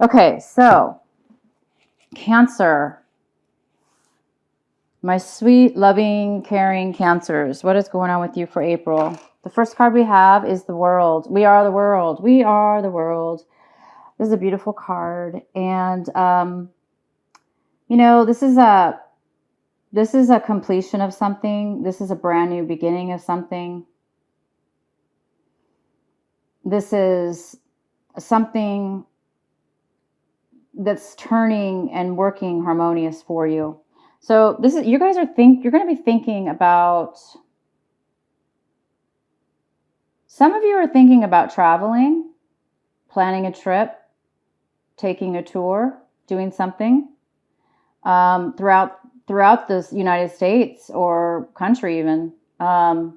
Okay, so Cancer, my sweet, loving, caring Cancers. What is going on with you for April? The first card we have is the World. We are the world. We are the world. This is a beautiful card, and this is a completion of something. This is a brand new beginning of something. This is something that's turning and working harmonious for you. So this is, you guys are you're going to be thinking about, some of you are thinking about traveling, planning a trip, taking a tour, doing something throughout the United States or country even. And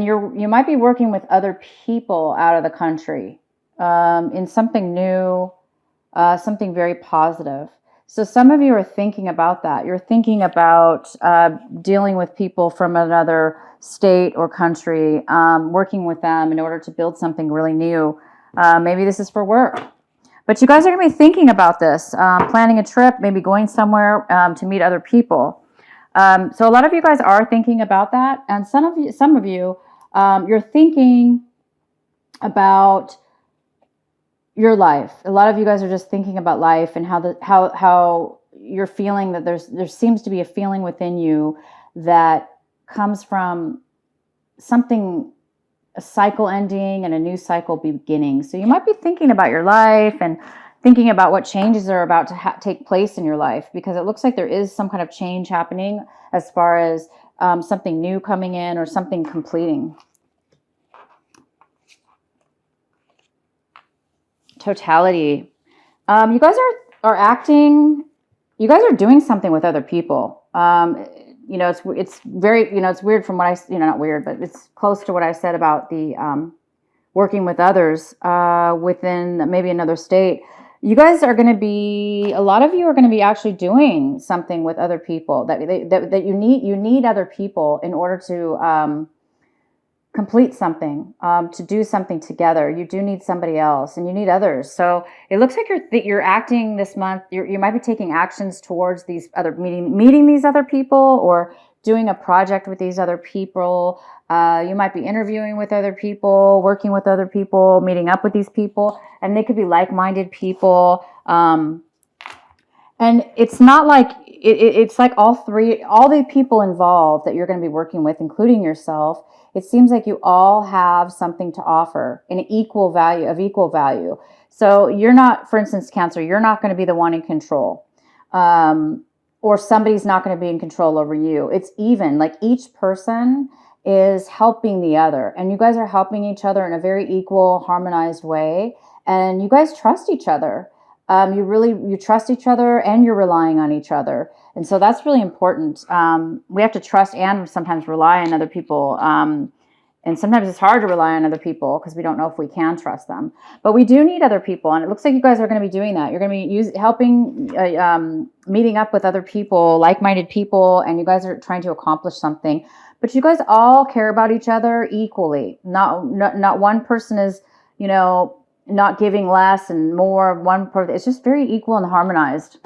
you might be working with other people out of the country in something new, something very positive. So some of you are thinking about that. You're thinking about dealing with people from another state or country, working with them in order to build something really new. Maybe this is for work. But you guys are going to be thinking about this, planning a trip, maybe going somewhere to meet other people. So a lot of you guys are thinking about that. And some of you, you're thinking about your life. A lot of you guys are just thinking about life and how you're feeling, that there seems to be a feeling within you that comes from something, a cycle ending and a new cycle beginning. So you might be thinking about your life and thinking about what changes are about to take place in your life, because it looks like there is some kind of change happening as far as something new coming in or something completing. Totality. You guys are acting, you guys are doing something with other people. It's very, it's weird from what not weird, but it's close to what I said about the working with others within maybe another state. You guys are going to be, a lot of you are going to be actually doing something with other people that you need other people in order to complete something, to do something together. You do need somebody else, and you need others. So it looks like you're acting this month. You might be taking actions towards these other meeting these other people, or doing a project with these other people. You might be interviewing with other people, working with other people, meeting up with these people, and they could be like-minded people. And it's not like it's like all the people involved that you're going to be working with, including yourself. It seems like you all have something to offer in equal value. So you're not, for instance, Cancer, you're not going to be the one in control, or somebody's not going to be in control over you. It's even, like each person is helping the other, and you guys are helping each other in a very equal, harmonized way. And you guys trust each other. You trust each other, and you're relying on each other. And so that's really important. We have to trust and sometimes rely on other people. And sometimes it's hard to rely on other people because we don't know if we can trust them. But we do need other people. And it looks like you guys are going to be doing that. You're going to be helping, meeting up with other people, like-minded people, and you guys are trying to accomplish something. But you guys all care about each other equally. Not one person is, not giving less and more of one person. It's just very equal and harmonized.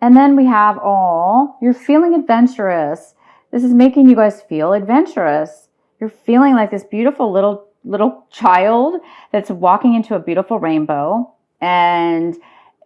And then we have, you're feeling adventurous. This is making you guys feel adventurous. You're feeling like this beautiful little child that's walking into a beautiful rainbow. And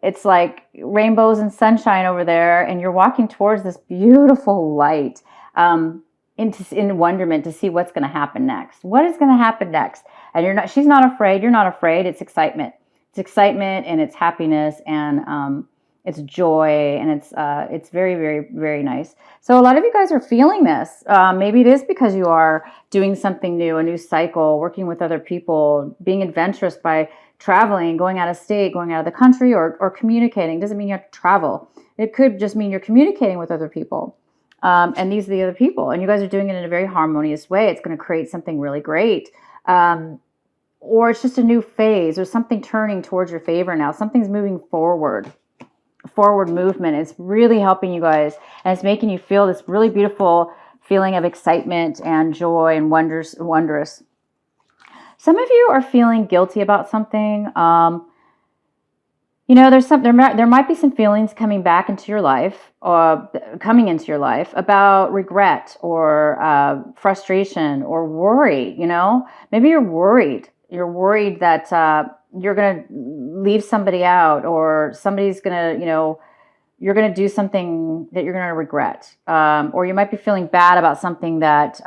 it's like rainbows and sunshine over there. And you're walking towards this beautiful light in wonderment to see what's going to happen next. What is going to happen next? And she's not afraid. You're not afraid. It's excitement. It's excitement, and it's happiness, and it's joy, and it's very, very, very nice. So a lot of you guys are feeling this. Maybe it is because you are doing something new, a new cycle, working with other people, being adventurous by traveling, going out of state, going out of the country, or communicating. Doesn't mean you have to travel. It could just mean you're communicating with other people. And these are the other people. And you guys are doing it in a very harmonious way. It's going to create something really great. Or it's just a new phase, or something turning towards your favor now. Something's moving forward. Forward movement. It's really helping you guys. And it's making you feel this really beautiful feeling of excitement and joy and wondrous. Some of you are feeling guilty about something. you know, there might be some feelings coming back into your life, or coming into your life about regret or frustration or worry. You know, maybe you're worried. You're worried that you're going to leave somebody out, or somebody's going to, you know, you're going to do something that you're going to regret, or you might be feeling bad about something that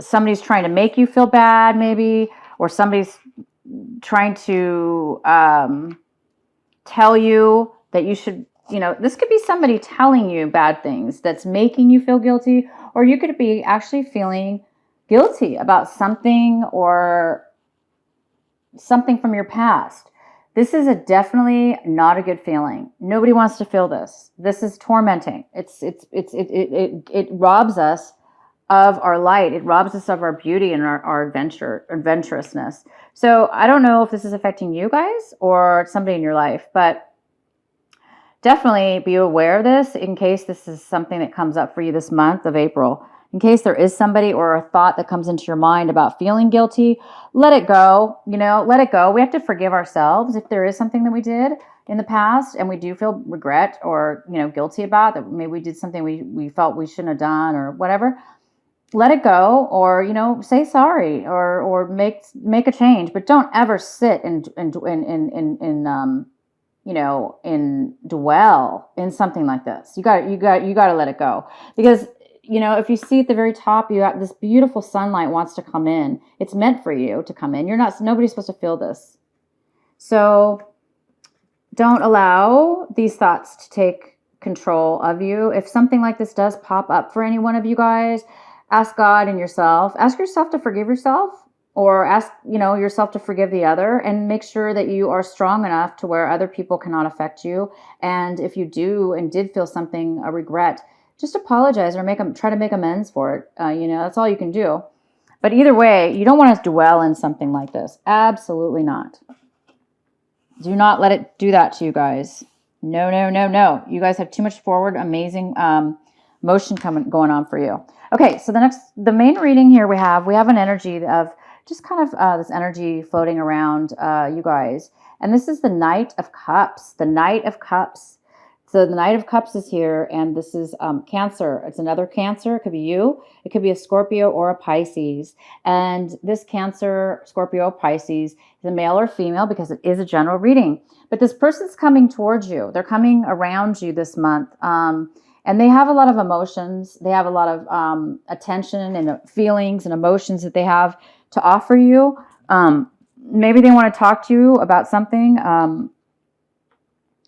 somebody's trying to make you feel bad, maybe, or somebody's trying to tell you that you should, you know, this could be somebody telling you bad things that's making you feel guilty, or you could be actually feeling guilty about something, or something from your past. This is definitely not a good feeling. Nobody wants to feel this. This is tormenting. It robs us of our light. It robs us of our beauty and our adventurousness. So I don't know if this is affecting you guys or somebody in your life, but definitely be aware of this in case this is something that comes up for you this month of April. In case there is somebody or a thought that comes into your mind about feeling guilty, let it go. You know, let it go. We have to forgive ourselves if there is something that we did in the past and we do feel regret or, you know, guilty about that. Maybe we did something we felt we shouldn't have done or whatever. Let it go, or, you know, say sorry, or make a change, but don't ever sit and you know, in dwell in something like this. You got to let it go, because, you know, if you see at the very top, you got this beautiful sunlight wants to come in. It's meant for you to come in. Nobody's supposed to feel this. So don't allow these thoughts to take control of you. If something like this does pop up for any one of you guys, ask God and yourself. Ask yourself to forgive yourself, or ask, you know, yourself to forgive the other, and make sure that you are strong enough to where other people cannot affect you. And if you do and did feel something, a regret, just apologize or try to make amends for it. You know, that's all you can do. But either way, you don't want to dwell in something like this. Absolutely not. Do not let it do that to you guys. No, no, no, no. You guys have too much forward, amazing motion going on for you. Okay, so the main reading here we have an energy of just kind of this energy floating around you guys. And this is the Knight of Cups. The Knight of Cups. So the Knight of Cups is here, and this is Cancer. It's another Cancer. It could be you. It could be a Scorpio or a Pisces. And this Cancer, Scorpio, Pisces is a male or female, because it is a general reading. But this person's coming towards you. They're coming around you this month. And they have a lot of emotions. They have a lot of attention and feelings and emotions that they have to offer you. Maybe they want to talk to you about something.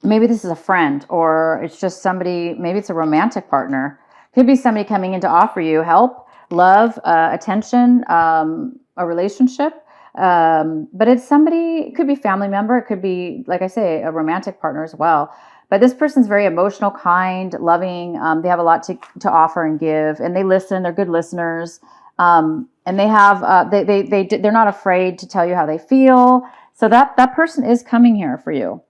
Maybe this is a friend, or it's just somebody, maybe it's a romantic partner. Could be somebody coming in to offer you help, love, attention, a relationship. But it's somebody, it could be family member. It could be, like I say, a romantic partner as well. But this person's very emotional, kind, loving. They have a lot to offer and give, and they listen. They're good listeners. And they have, they're not afraid to tell you how they feel. So that person is coming here for you.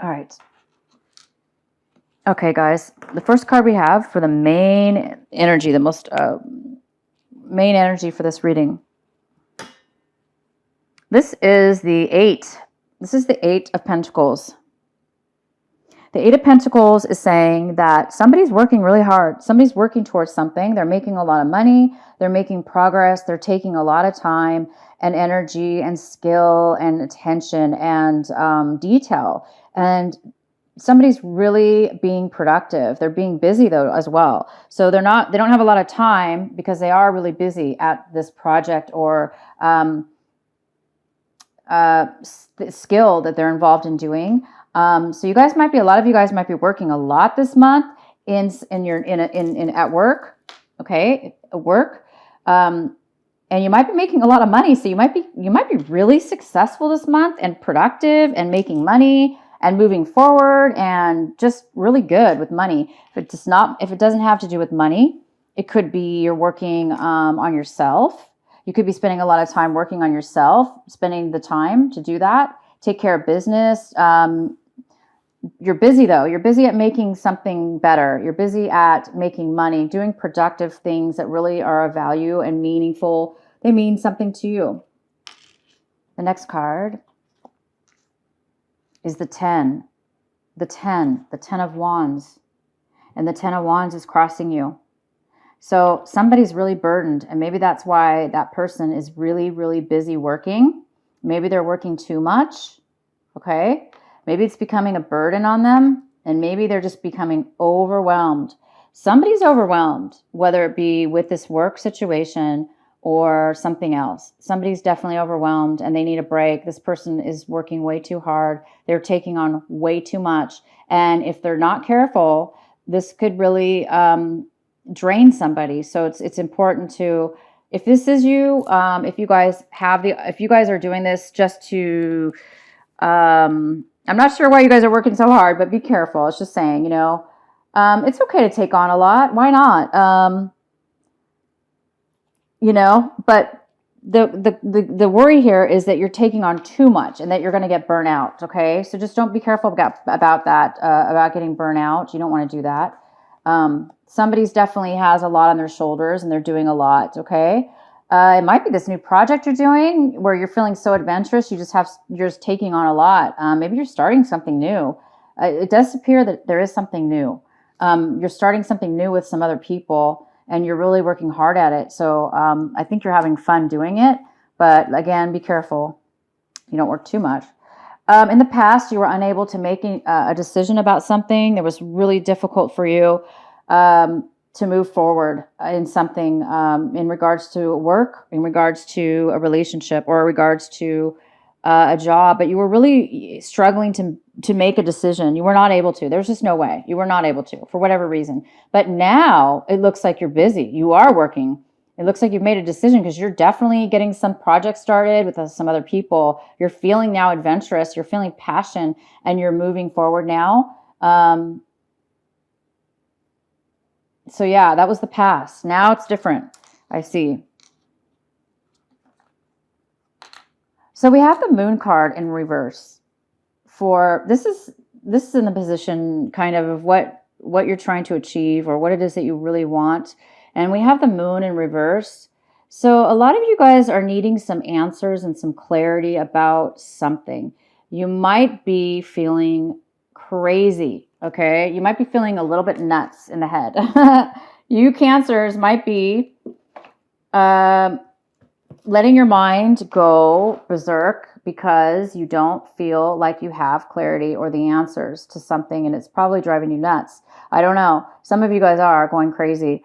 All right. Okay, guys. The first card we have for the main energy, the most main energy for this reading. This is the 8. This is the 8 of Pentacles. The 8 of Pentacles is saying that somebody's working really hard. Somebody's working towards something. They're making a lot of money. They're making progress. They're taking a lot of time and energy and skill and attention and detail. And somebody's really being productive. They're being busy though as well. So they don't have a lot of time because they are really busy at this project or skill that they're involved in doing. So you guys might be, a lot of you guys might be working a lot this month at work. Okay, at work. And you might be making a lot of money. So you might be really successful this month and productive and making money and moving forward and just really good with money. If it doesn't have to do with money, it could be you're working on yourself. You could be spending a lot of time working on yourself, spending the time to do that, take care of business. You're busy though. You're busy at making something better. You're busy at making money, doing productive things that really are of value and meaningful. They mean something to you. The next card is the 10. The 10 of Wands. And the 10 of Wands is crossing you. So somebody's really burdened, and maybe that's why that person is really, really busy working. Maybe they're working too much, okay? Maybe it's becoming a burden on them, and maybe they're just becoming overwhelmed. Somebody's overwhelmed, whether it be with this work situation or something else. Somebody's definitely overwhelmed and they need a break. This person is working way too hard. They're taking on way too much. And if they're not careful, this could really drain somebody. So it's important to, if this is you, if you guys are doing this just to, I'm not sure why you guys are working so hard, but be careful. It's just saying, it's okay to take on a lot. Why not? But the worry here is that you're taking on too much and that you're going to get burnt out. Okay. So just don't be careful about that, about getting burnt out. You don't want to do that. Somebody's definitely has a lot on their shoulders and they're doing a lot. Okay. It might be this new project you're doing where you're feeling so adventurous. You're just taking on a lot. Maybe you're starting something new. It does appear that there is something new. You're starting something new with some other people and you're really working hard at it. So, I think you're having fun doing it, but again, be careful. You don't work too much. In the past, you were unable to make a decision about something. It was really difficult for you to move forward in something in regards to work, in regards to a relationship, or in regards to a job. But you were really struggling to make a decision. You were not able to. There's just no way. You were not able to for whatever reason. But now it looks like you're busy. You are working. It looks like you've made a decision because you're definitely getting some projects started with some other people. You're feeling now adventurous. You're feeling passion and you're moving forward now. So yeah, that was the past. Now it's different. I see. So we have the Moon card in reverse. This is in the position kind of what you're trying to achieve or what it is that you really want. And we have the Moon in reverse. So a lot of you guys are needing some answers and some clarity about something. You might be feeling crazy, okay? You might be feeling a little bit nuts in the head. You Cancers might be letting your mind go berserk because you don't feel like you have clarity or the answers to something, and it's probably driving you nuts. I don't know. Some of you guys are going crazy.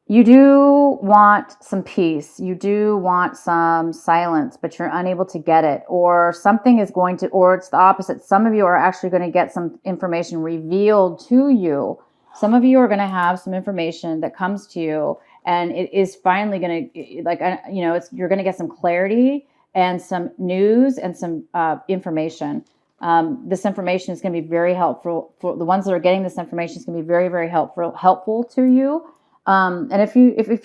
You do want some peace. You do want some silence, but you're unable to get it. Or something is going to, or it's the opposite. Some of you are actually going to get some information revealed to you. Some of you are going to have some information that comes to you, and it is finally going to, you're going to get some clarity and some news and some information. This information is going to be very helpful for the ones that are getting this information. Is going to be very, very helpful to you. And if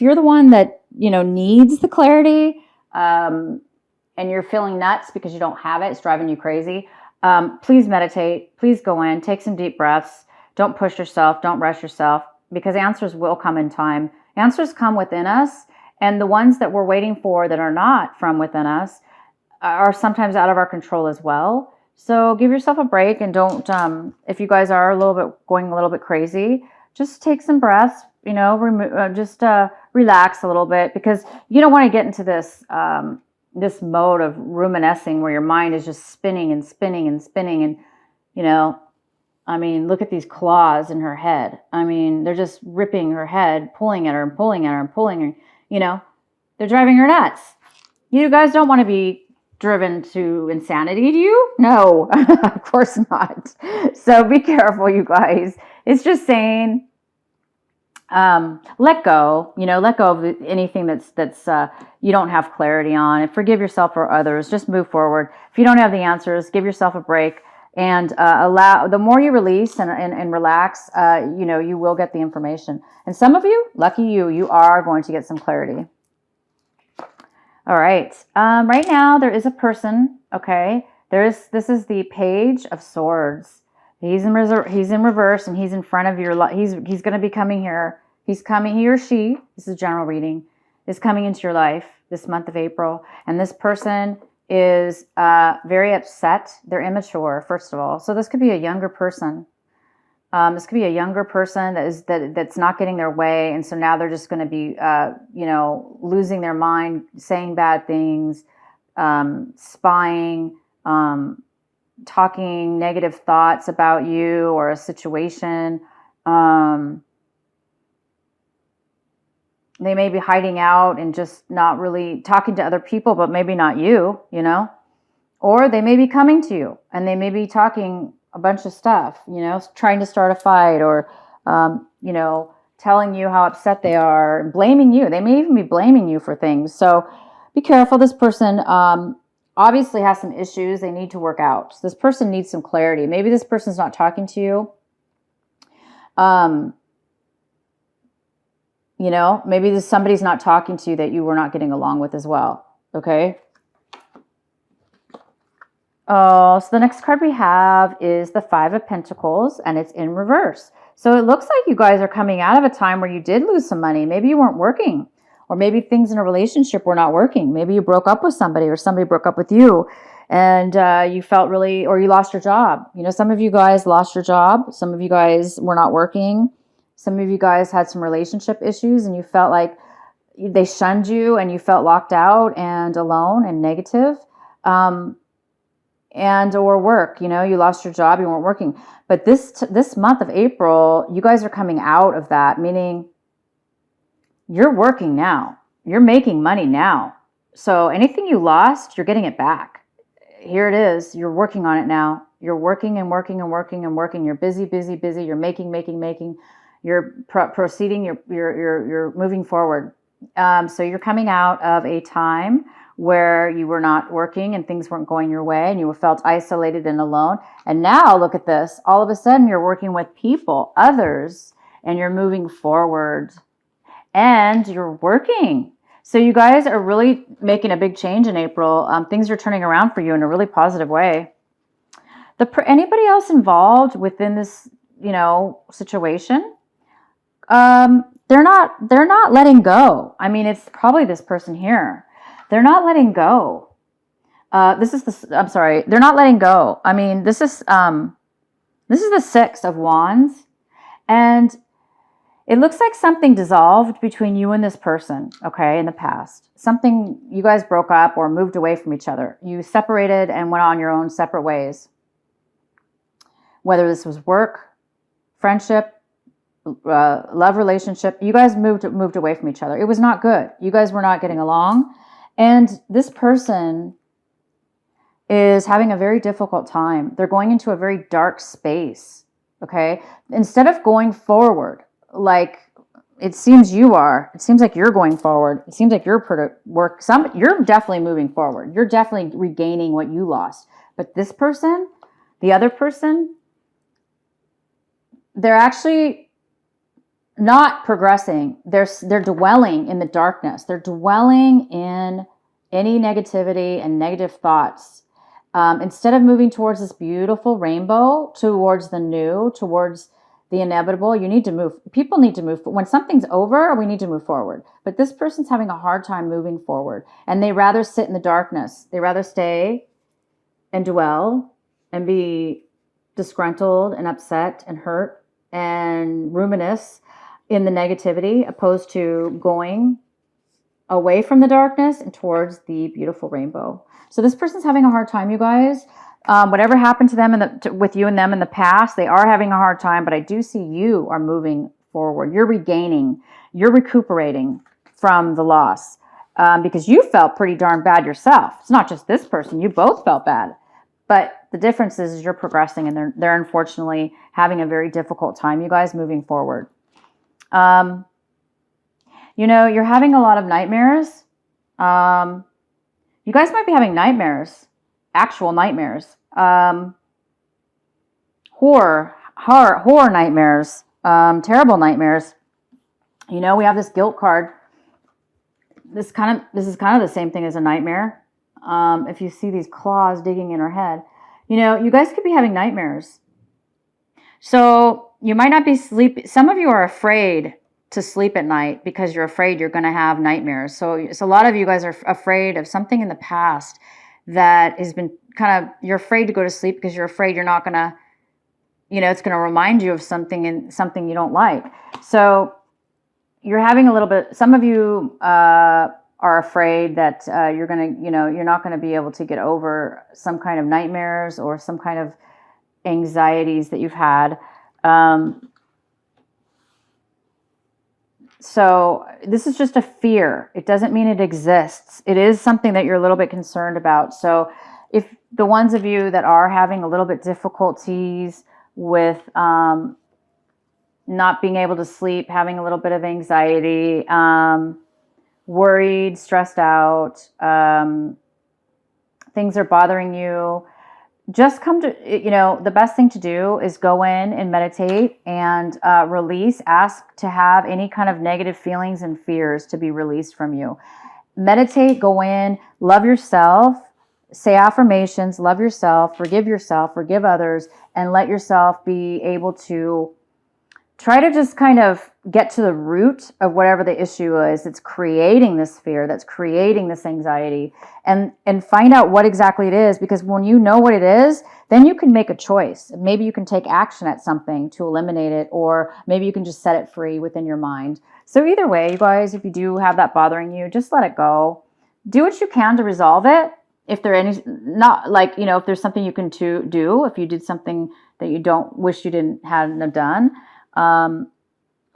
you're the one that, needs the clarity, and you're feeling nuts because you don't have it, it's driving you crazy. Please meditate, please go in, take some deep breaths. Don't push yourself. Don't rush yourself because answers will come in time. Answers come within us. And the ones that we're waiting for that are not from within us are sometimes out of our control as well. So give yourself a break and don't, if you guys are going a little bit crazy, just take some breaths. Relax a little bit because you don't want to get into this this mode of ruminating where your mind is just spinning and spinning and spinning. And, look at these claws in her head. They're just ripping her head, pulling at her and pulling at her and pulling her. They're driving her nuts. You guys don't want to be driven to insanity, do you? No, of course not. So be careful, you guys. It's just saying, let go of anything that's you don't have clarity on, and forgive yourself or others. Just move forward. If you don't have the answers, give yourself a break and the more you release and relax, you will get the information. And some of you, lucky you are going to get some clarity. All right. Right now there is a person. Okay. This is the Page of Swords. He's in reverse, and he's in front of your. He's going to be coming here. He's coming. He or she. This is a general reading. is coming into your life this month of April, and this person is very upset. They're immature, first of all. So this could be a younger person. This could be a younger person that's not getting their way, and so now they're just going to be, losing their mind, saying bad things, spying, talking negative thoughts about you or a situation. They may be hiding out and just not really talking to other people, but maybe not you, or they may be coming to you and they may be talking a bunch of stuff, trying to start a fight or, telling you how upset they are and blaming you. They may even be blaming you for things. So be careful. This person obviously has some issues they need to work out. So this person needs some clarity. Maybe this person's not talking to you. Maybe somebody's not talking to you that you were not getting along with as well. Okay. Oh, so the next card we have is the Five of Pentacles, and it's in reverse. So it looks like you guys are coming out of a time where you did lose some money. Maybe you weren't working, or maybe things in a relationship were not working. Maybe you broke up with somebody or somebody broke up with you, and you felt really, or you lost your job. Some of you guys lost your job. Some of you guys were not working. Some of you guys had some relationship issues and you felt like they shunned you and you felt locked out and alone and negative. And or work, you lost your job, you weren't working. But this month of April, you guys are coming out of that, meaning you're working now. You're making money now. So anything you lost, you're getting it back. Here it is. You're working on it now. You're working and working and working and working. You're busy, busy, busy. You're making. You're proceeding. You're moving forward. So you're coming out of a time where you were not working and things weren't going your way and you felt isolated and alone. And now look at this. All of a sudden you're working with people, others, and you're moving forward and you're working. So you guys are really making a big change in April. Things are turning around for you in a really positive way. Anybody else involved within this, situation? They're not letting go. I mean, it's probably this person here. They're not letting go. I'm sorry. They're not letting go. I mean, this is the Six of Wands, and it looks like something dissolved between you and this person, okay, in the past. Something, you guys broke up or moved away from each other. You separated and went on your own separate ways. Whether this was work, friendship, love relationship, you guys moved away from each other. It was not good. You guys were not getting along. And this person is having a very difficult time. They're going into a very dark space, okay? Instead of going forward, like it seems like you're going forward. It seems like you're definitely moving forward. You're definitely regaining what you lost. But this person, the other person, they're actually not progressing. They're dwelling in the darkness. They're dwelling in any negativity and negative thoughts. Instead of moving towards this beautiful rainbow, towards the new, towards the inevitable, you need to move. People need to move. When something's over, we need to move forward. But this person's having a hard time moving forward. And they rather sit in the darkness. They rather stay and dwell and be disgruntled and upset and hurt and ruminous in the negativity, opposed to going away from the darkness and towards the beautiful rainbow. So this person's having a hard time, you guys. Whatever happened to them with you and them in the past, they are having a hard time, but I do see you are moving forward. You're regaining, you're recuperating from the loss, because you felt pretty darn bad yourself. It's not just this person. You both felt bad. But the difference is you're progressing, and they're unfortunately having a very difficult time, you guys, moving forward. You're having a lot of nightmares. You guys might be having nightmares, actual nightmares, horror nightmares, terrible nightmares. We have this guilt card. This is kind of the same thing as a nightmare. If you see these claws digging in her head, you guys could be having nightmares. So you might not be sleeping. Some of you are afraid to sleep at night because you're afraid you're going to have nightmares. So a lot of you guys are afraid of something in the past that has been kind of, you're afraid to go to sleep because you're afraid you're not going to, it's going to remind you of something and something you don't like. So you're having a little bit, some of you are afraid that you're going to, you're not going to be able to get over some kind of nightmares or some kind of anxieties that you've had. So this is just a fear. It doesn't mean it exists. It is something that you're a little bit concerned about. So if the ones of you that are having a little bit difficulties with not being able to sleep, having a little bit of anxiety, worried, stressed out, things are bothering you, just come to, the best thing to do is go in and meditate and release, ask to have any kind of negative feelings and fears to be released from you. Meditate, go in, love yourself, say affirmations, love yourself, forgive others, and let yourself be able to try to just kind of get to the root of whatever the issue is that's creating this fear, that's creating this anxiety, and find out what exactly it is. Because when you know what it is, then you can make a choice. Maybe you can take action at something to eliminate it, or maybe you can just set it free within your mind. So either way, you guys, if you do have that bothering you, just let it go. Do what you can to resolve it. If there any, not like, if there's something you can do, if you did something that you don't wish you hadn't have done,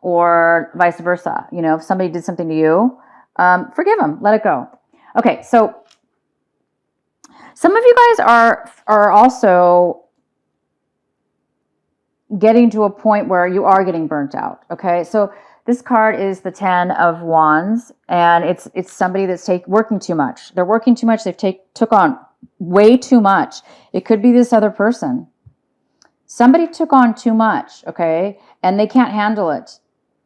or vice versa. If somebody did something to you, forgive them, let it go. Okay, so some of you guys are also getting to a point where you are getting burnt out. Okay, so this card is the 10 of Wands, and it's somebody that's working too much. They're working too much. They've took on way too much. It could be this other person. Somebody took on too much, okay, and they can't handle it.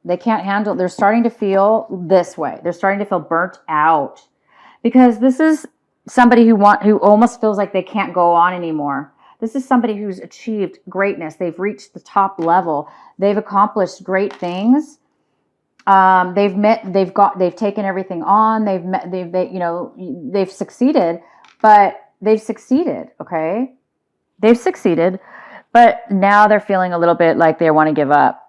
They're starting to feel this way. They're starting to feel burnt out because this is somebody who almost feels like they can't go on anymore. This is somebody who's achieved greatness. They've reached the top level. They've accomplished great things. They've taken everything on. They've succeeded, but they've succeeded, okay? They've succeeded, but now they're feeling a little bit like they want to give up.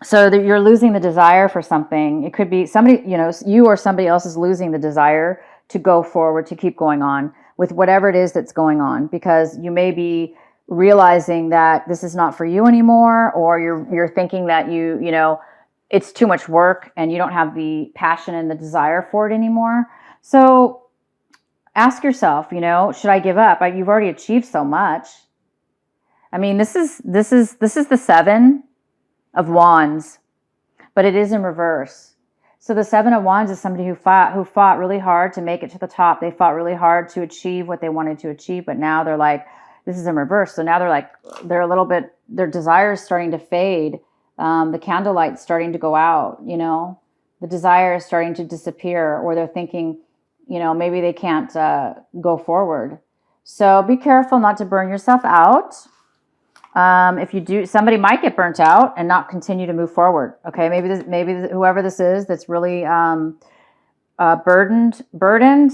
So you're losing the desire for something. It could be somebody, you or somebody else is losing the desire to go forward, to keep going on with whatever it is that's going on, because you may be realizing that this is not for you anymore, or you're thinking that it's too much work and you don't have the passion and the desire for it anymore. So ask yourself, should I give up? You've already achieved so much. I mean, this is the 7 of Wands, but it is in reverse. So the 7 of Wands is somebody who fought really hard to make it to the top. They fought really hard to achieve what they wanted to achieve, but now they're like, this is in reverse. So now they're a little bit, their desire is starting to fade. The candlelight's starting to go out, the desire is starting to disappear, or they're thinking, maybe they can't go forward. So be careful not to burn yourself out. If you do, somebody might get burnt out and not continue to move forward. Okay, maybe whoever this is that's really burdened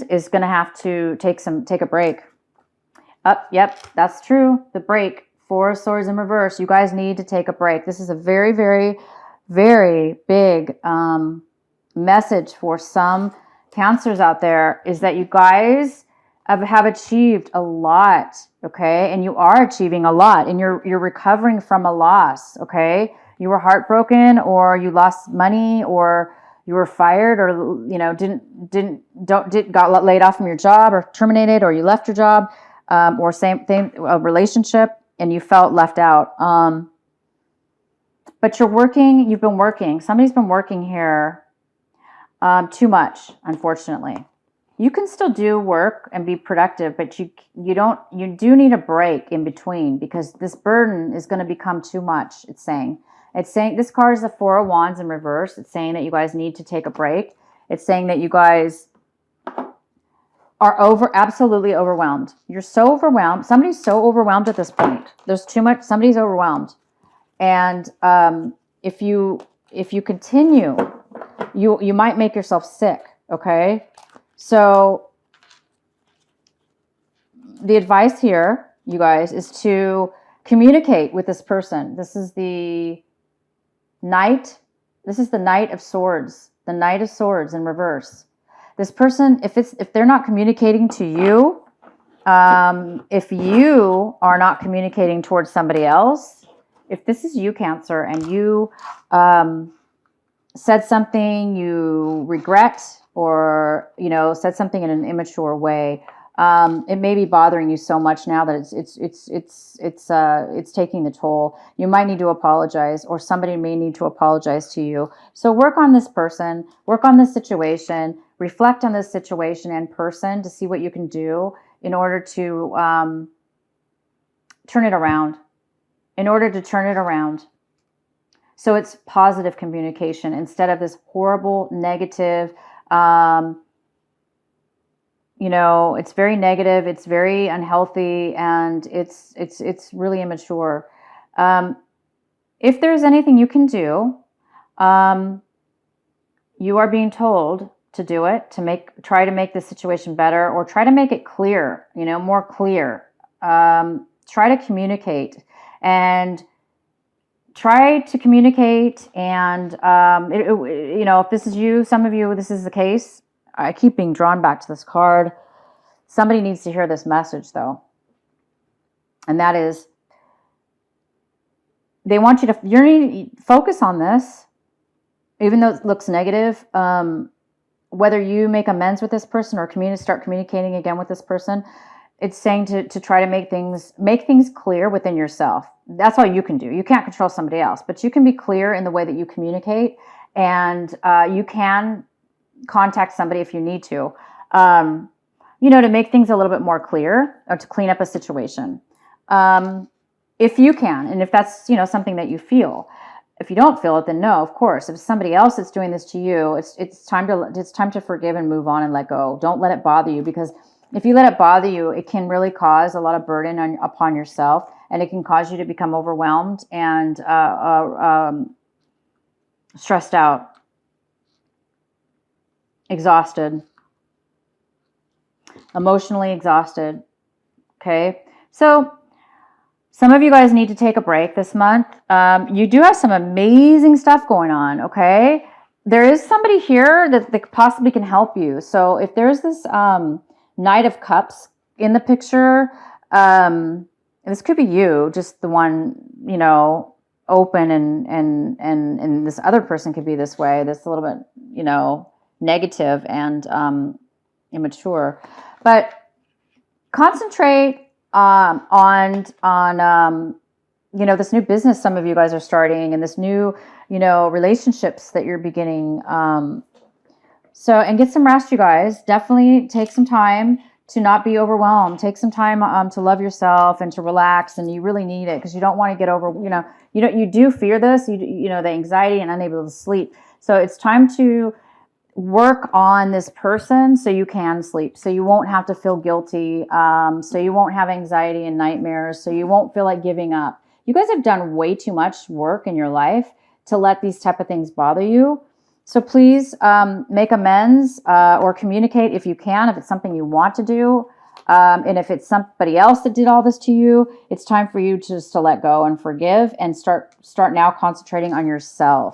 is going to have to take a break. Yep, that's true. The break. 4 of Swords in reverse. You guys need to take a break. This is a very, very, very big message for some Cancers out there, is that you guys have achieved a lot, okay? And you are achieving a lot, and you're recovering from a loss, okay? You were heartbroken, or you lost money, or you were fired, or got laid off from your job, or terminated, or you left your job, or same thing, a relationship, and you felt left out. But you've been working. Somebody's been working here too much, unfortunately. You can still do work and be productive, but you do need a break in between, because this burden is going to become too much. It's saying this card is the 4 of Wands in reverse. It's saying that you guys need to take a break. It's saying that you guys are absolutely overwhelmed. You're so overwhelmed. Somebody's so overwhelmed at this point. There's too much. Somebody's overwhelmed. And if if you continue, you might make yourself sick, okay? So the advice here, you guys, is to communicate with this person. This is the Knight. This is the Knight of Swords. The Knight of Swords in reverse. This person, if they're not communicating to you, if you are not communicating towards somebody else, if this is you, Cancer, and you said something you regret, or said something in an immature way, it may be bothering you so much now that it's taking the toll. You might need to apologize, or somebody may need to apologize to you. So work on this person, work on this situation, reflect on this situation and person to see what you can do in order to turn it around. In order to turn it around. So it's positive communication instead of this horrible, negative, it's very negative, it's very unhealthy, and it's really immature. If there's anything you can do, you are being told to do it, try to make the situation better, or try to make it clear, more clear. Try to communicate, and if this is you, some of you, this is the case. I keep being drawn back to this card. Somebody needs to hear this message, though. And that is, they want you to focus on this, even though it looks negative. Whether you make amends with this person or start communicating again with this person, it's saying to try to make things clear within yourself. That's all you can do. You can't control somebody else, but you can be clear in the way that you communicate, and you can contact somebody if you need to make things a little bit more clear, or to clean up a situation. If you can, and if that's, something that you feel. If you don't feel it, then no, of course. If somebody else is doing this to you, it's time to forgive and move on and let go. Don't let it bother you, because if you let it bother you, it can really cause a lot of burden upon yourself, and it can cause you to become overwhelmed and stressed out, exhausted, emotionally exhausted. Okay, so some of you guys need to take a break this month. You do have some amazing stuff going on. Okay, there is somebody here that possibly can help you. So if there's this Knight of Cups in the picture, this could be you, just the one, open, and this other person could be this way, this a little bit, negative and immature. But concentrate on this new business some of you guys are starting, and this new, relationships that you're beginning. And get some rest, you guys. Definitely take some time to not be overwhelmed. Take some time to love yourself and to relax, and you really need it, because you don't want to get you do fear this, the anxiety and unable to sleep. So it's time to work on this person so you can sleep, so you won't have to feel guilty, so you won't have anxiety and nightmares, so you won't feel like giving up. You guys have done way too much work in your life to let these type of things bother you. So please make amends or communicate if you can, if it's something you want to do. And if it's somebody else that did all this to you, it's time for you just to let go and forgive, and start now concentrating on yourself.